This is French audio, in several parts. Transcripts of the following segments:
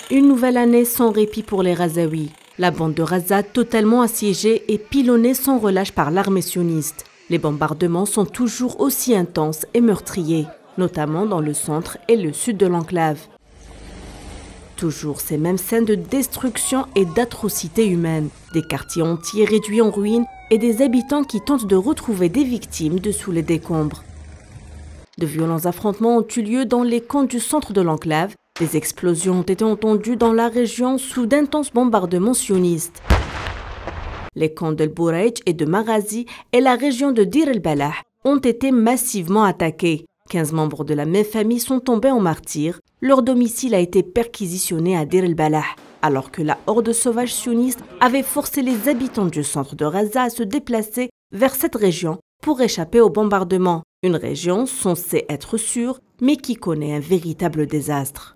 Une nouvelle année sans répit pour les Razaouis. La bande de Raza, totalement assiégée et pilonnée sans relâche par l'armée sioniste. Les bombardements sont toujours aussi intenses et meurtriers, notamment dans le centre et le sud de l'enclave. Toujours ces mêmes scènes de destruction et d'atrocités humaines. Des quartiers entiers réduits en ruines et des habitants qui tentent de retrouver des victimes dessous les décombres. De violents affrontements ont eu lieu dans les camps du centre de l'enclave. Des explosions ont été entendues dans la région sous d'intenses bombardements sionistes. Les camps d'El Bouraïj et de Marazi et la région de Dir el-Balah ont été massivement attaqués. 15 membres de la même famille sont tombés en martyrs. Leur domicile a été perquisitionné à Dir el-Balah, alors que la horde sauvage sioniste avait forcé les habitants du centre de Raza à se déplacer vers cette région pour échapper aux bombardements. Une région censée être sûre, mais qui connaît un véritable désastre.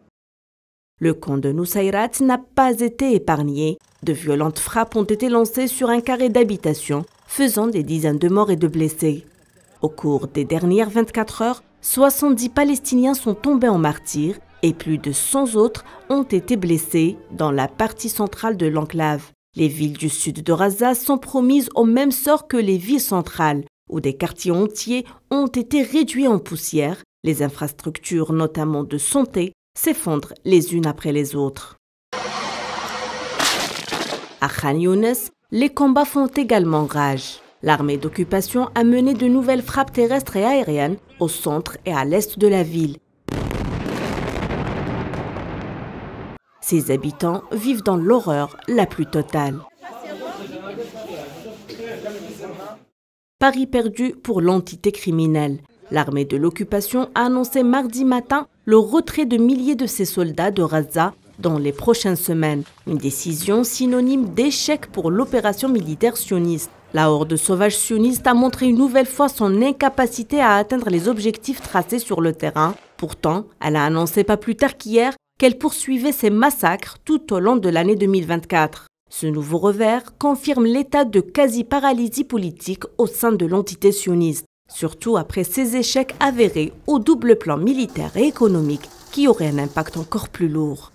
Le camp de Nusayrat n'a pas été épargné. De violentes frappes ont été lancées sur un carré d'habitation, faisant des dizaines de morts et de blessés. Au cours des dernières 24 heures, 70 Palestiniens sont tombés en martyrs et plus de 100 autres ont été blessés dans la partie centrale de l'enclave. Les villes du sud de Raza sont promises au même sort que les villes centrales, où des quartiers entiers ont été réduits en poussière. Les infrastructures, notamment de santé, s'effondrent les unes après les autres. À Khan Younes, les combats font également rage. L'armée d'occupation a mené de nouvelles frappes terrestres et aériennes au centre et à l'est de la ville. Ses habitants vivent dans l'horreur la plus totale. Pari perdu pour l'entité criminelle. L'armée de l'occupation a annoncé mardi matin le retrait de milliers de ses soldats de Raza dans les prochaines semaines. Une décision synonyme d'échec pour l'opération militaire sioniste. La horde sauvage sioniste a montré une nouvelle fois son incapacité à atteindre les objectifs tracés sur le terrain. Pourtant, elle a annoncé pas plus tard qu'hier qu'elle poursuivait ses massacres tout au long de l'année 2024. Ce nouveau revers confirme l'état de quasi-paralysie politique au sein de l'entité sioniste, surtout après ses échecs avérés au double plan militaire et économique qui auraient un impact encore plus lourd.